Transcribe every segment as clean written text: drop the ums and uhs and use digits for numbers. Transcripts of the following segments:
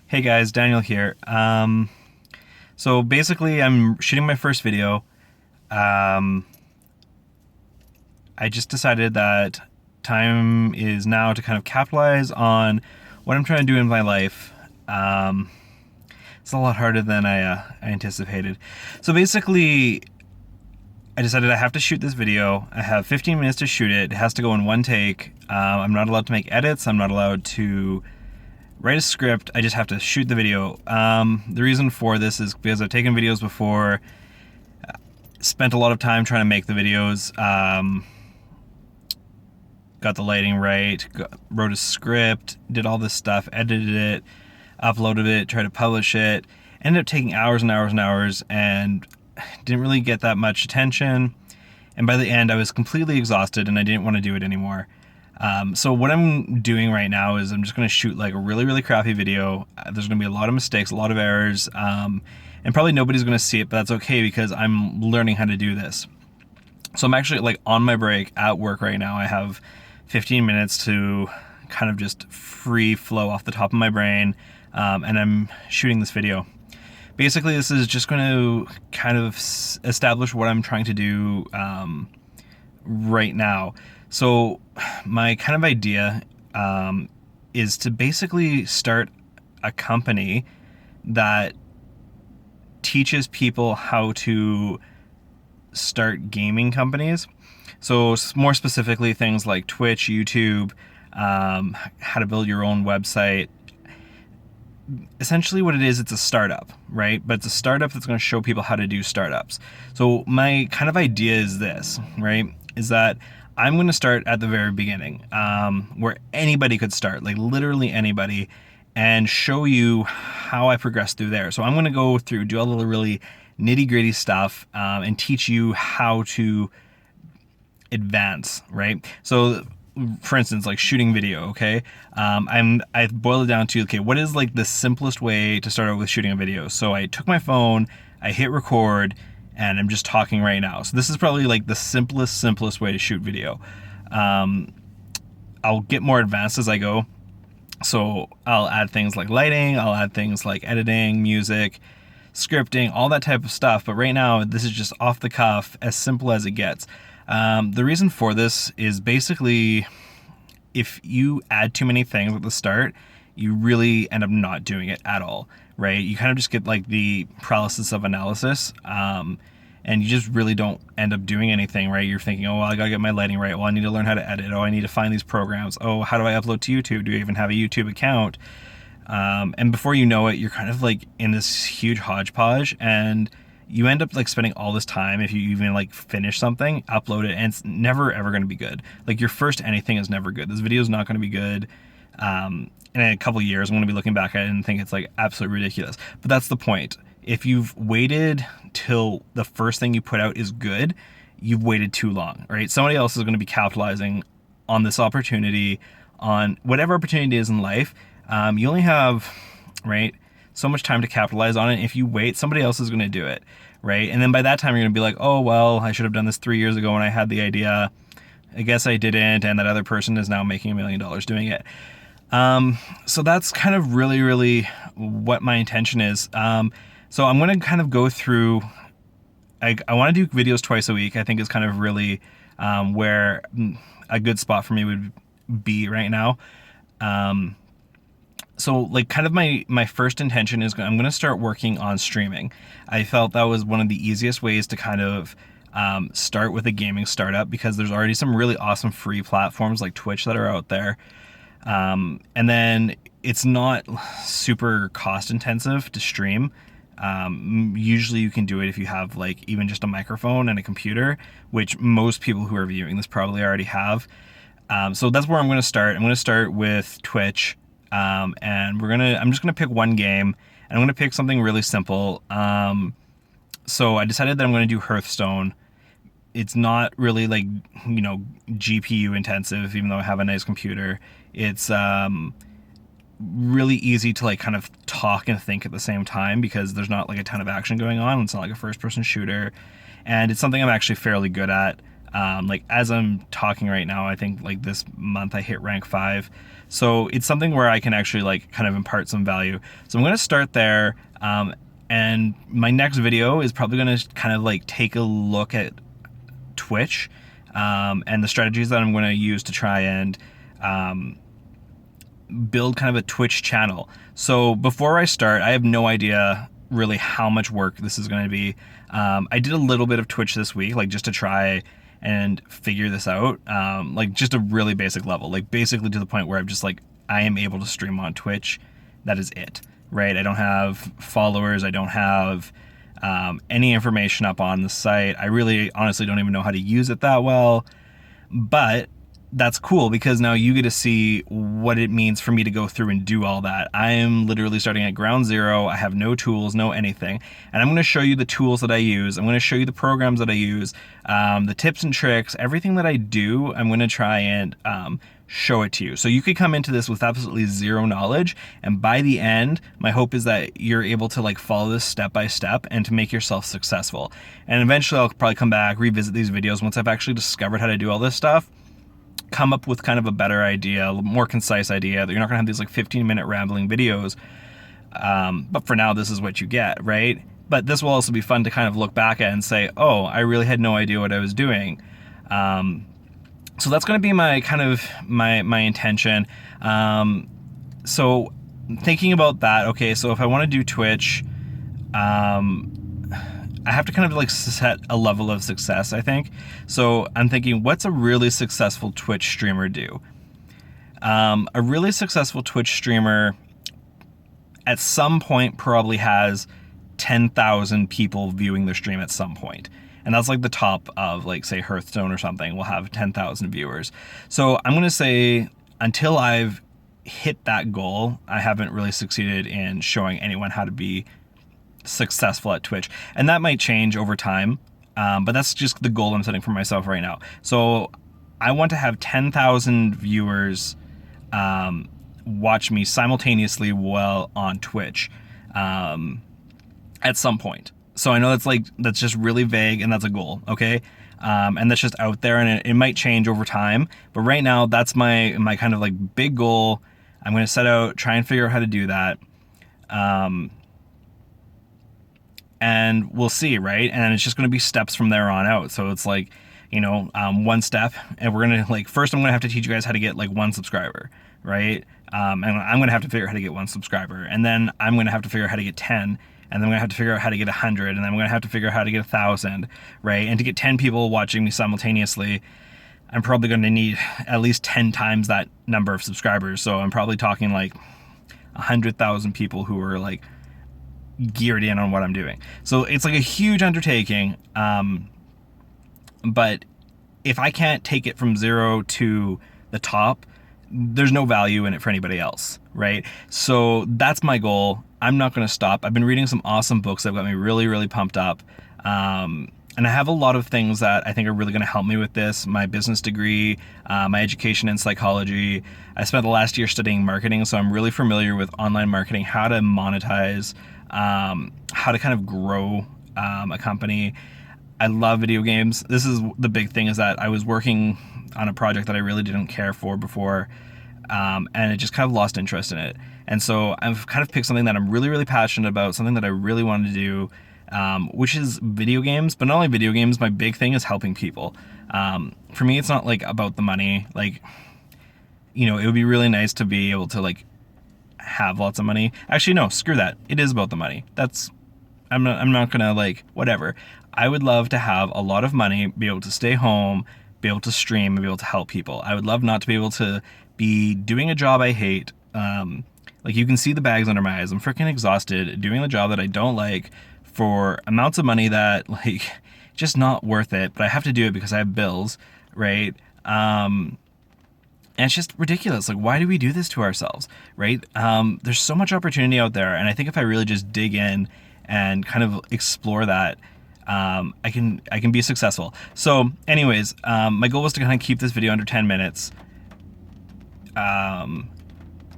Hey guys, Daniel here. So basically, I'm shooting my first video. Um, I just decided that time is now to kind of capitalize on what I'm trying to do in my life. Um, it's a lot harder than I anticipated. So basically, I decided I have to shoot this video. I have 15 minutes to shoot it. It has to go in one take. I'm not allowed to make edits. I'm not allowed to write a script. I just have to shoot the video. The reason for this is because I've taken videos before, spent a lot of time trying to make the videos, got the lighting right, wrote a script, did all this stuff, edited it, uploaded it, tried to publish it. Ended up taking hours and hours and hours and didn't really get that much attention. And by the end, I was completely exhausted and I didn't want to do it anymore. So what I'm doing right now is I'm just going to shoot like a really, really crappy video. There's going to be a lot of mistakes, a lot of errors, and probably nobody's going to see it, but that's okay because I'm learning how to do this. So I'm actually like on my break at work right now. I have 15 minutes to kind of just free flow off the top of my brain, and I'm shooting this video. Basically, this is just going to kind of establish what I'm trying to do right now. So my kind of idea is to basically start a company that teaches people how to start gaming companies. So more specifically, things like Twitch, YouTube, how to build your own website. Essentially what it is, it's a startup, right? But it's a startup that's going to show people how to do startups. So my kind of idea is this, right? Is that I'm going to start at the very beginning, where anybody could start, like literally anybody, and show you how I progress through there. So I'm going to go through, do all the really nitty gritty stuff, and teach you how to advance, right? So for instance, like shooting video, okay? I've boiled it down to, okay, what is like the simplest way to start out with shooting a video? So I took my phone, I hit record, and I'm just talking right now. So this is probably like the simplest way to shoot video. I'll get more advanced as I go. So I'll add things like lighting, I'll add things like editing, music, scripting, all that type of stuff. But right now, this is just off the cuff, as simple as it gets. The reason for this is basically if you add too many things at the start, you really end up not doing it at all, right? You kind of just get like the paralysis of analysis, and you just really don't end up doing anything, right? You're thinking, oh, well, I gotta get my lighting right. Well, I need to learn how to edit. Oh, I need to find these programs. Oh, how do I upload to YouTube? Do I even have a YouTube account? And before you know it, you're kind of like in this huge hodgepodge, and you end up like spending all this time, if you even like finish something, upload it, and it's never ever going to be good. Like your first anything is never good. This video is not going to be good. In a couple of years, I'm going to be looking back at it and think it's like absolutely ridiculous. But that's the point. If you've waited till the first thing you put out is good, you've waited too long, right? Somebody else is going to be capitalizing on this opportunity, on whatever opportunity is in life. You only have, right, so much time to capitalize on it. If you wait, somebody else is going to do it, right? And then by that time, you're going to be like, oh, well, I should have done this 3 years ago when I had the idea. I guess I didn't, and that other person is now making $1 million doing it. So that's kind of really what my intention is. So I'm going to kind of go through, I want to do videos twice a week. I think is kind of really where a good spot for me would be right now. So like kind of my first intention is I'm going to start working on streaming. I felt that was one of the easiest ways to kind of start with a gaming startup, because there's already some really awesome free platforms like Twitch that are out there. And then it's not super cost intensive to stream. Usually you can do it if you have like even just a microphone and a computer, which most people who are viewing this probably already have. So that's where I'm going to start. I'm going to start with Twitch. And I'm just going to pick one game, and I'm going to pick something really simple. So I decided that I'm going to do Hearthstone. It's not really like, GPU intensive, even though I have a nice computer. It's, really easy to like kind of talk and think at the same time, because there's not like a ton of action going on. It's not like a first person shooter, and it's something I'm actually fairly good at. Like as I'm talking right now, I think like this month I hit rank 5. So it's something where I can actually like kind of impart some value. So I'm going to start there. And my next video is probably going to kind of like take a look at Twitch, and the strategies that I'm going to use to try and build kind of a Twitch channel. So before I start, I have no idea really how much work this is going to be. I did a little bit of Twitch this week, like just to try and figure this out, like just a really basic level, like basically to the point where I'm just like, I am able to stream on Twitch. That is it, right? I don't have followers. I don't have any information up on the site. I really honestly don't even know how to use it that well, but that's cool because now you get to see what it means for me to go through and do all that. I am literally starting at ground zero. I have no tools, no anything. And I'm going to show you the tools that I use. I'm going to show you the programs that I use, the tips and tricks, everything that I do. I'm going to try and show it to you. So you could come into this with absolutely zero knowledge. And by the end, my hope is that you're able to like follow this step by step and to make yourself successful. And eventually I'll probably come back, revisit these videos once I've actually discovered how to do all this stuff, come up with kind of a better idea, a more concise idea that you're not gonna have these like 15-minute rambling videos. But for now, this is what you get, right? But this will also be fun to kind of look back at and say, oh, I really had no idea what I was doing. So that's going to be my kind of my intention. So thinking about that, okay, so if I want to do Twitch, I have to kind of like set a level of success, I think. So I'm thinking, what's a really successful Twitch streamer do? A really successful Twitch streamer at some point probably has 10,000 people viewing their stream at some point. And that's like the top of like, say, Hearthstone or something will have 10,000 viewers. So I'm going to say until I've hit that goal, I haven't really succeeded in showing anyone how to be successful at Twitch. And that might change over time, but that's just the goal I'm setting for myself right now. So I want to have 10,000 viewers watch me simultaneously while on Twitch at some point. So I know that's just really vague, and that's a goal, okay? And that's just out there, and it might change over time. But right now, that's my kind of like big goal. I'm going to set out, try and figure out how to do that. And we'll see, right? And it's just going to be steps from there on out. So it's like, you know, one step, and we're going to like, first I'm going to have to teach you guys how to get like 1 subscriber, right? And I'm going to have to figure out how to get 1 subscriber, and then I'm going to have to figure out how to get 10, and then I'm going to have to figure out how to get 100, and then I'm going to have to figure out how to get 1,000, right? And to get 10 people watching me simultaneously, I'm probably going to need at least 10 times that number of subscribers. So I'm probably talking like 100,000 people who are like geared in on what I'm doing. So it's like a huge undertaking. But if I can't take it from 0 to the top, there's no value in it for anybody else, right? So that's my goal. I'm not going to stop. I've been reading some awesome books that got me really, really pumped up. And I have a lot of things that I think are really going to help me with this. My business degree, my education in psychology. I spent the last year studying marketing, so I'm really familiar with online marketing, how to monetize, how to kind of grow a company. I love video games. This is the big thing, is that I was working on a project that I really didn't care for before, and it just kind of lost interest in it. And so I've kind of picked something that I'm really, really passionate about, something that I really wanted to do, which is video games. But not only video games, my big thing is helping people. For me, it's not like about the money. Like, you know, it would be really nice to be able to like have lots of money. Actually, no, screw that. It is about the money. I'm not gonna like, whatever. I would love to have a lot of money, be able to stay home, be able to stream, and be able to help people. I would love not to be able to be doing a job I hate. Like, you can see the bags under my eyes. I'm freaking exhausted doing the job that I don't like for amounts of money that like just not worth it. But I have to do it because I have bills, right? And it's just ridiculous. Like, why do we do this to ourselves, right? There's so much opportunity out there, and I think if I really just dig in and kind of explore that, I can be successful. So anyways, my goal was to kind of keep this video under 10 minutes.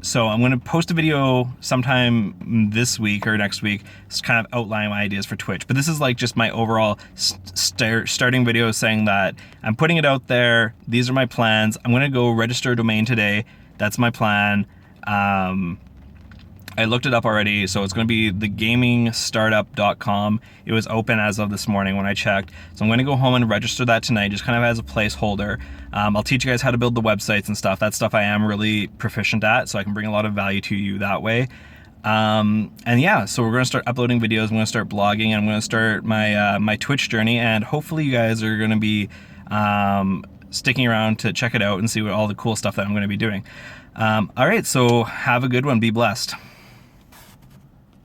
So I'm going to post a video sometime this week or next week, just kind of outlining my ideas for Twitch. But this is like just my overall starting video saying that I'm putting it out there. These are my plans. I'm going to go register a domain today. That's my plan. I looked it up already, so it's going to be thegamingstartup.com. It was open as of this morning when I checked. So I'm going to go home and register that tonight, just kind of as a placeholder. I'll teach you guys how to build the websites and stuff. That stuff I am really proficient at, so I can bring a lot of value to you that way. And yeah, so we're going to start uploading videos. I'm going to start blogging, and I'm going to start my my Twitch journey, and hopefully you guys are going to be sticking around to check it out and see what all the cool stuff that I'm going to be doing. All right, so have a good one. Be blessed.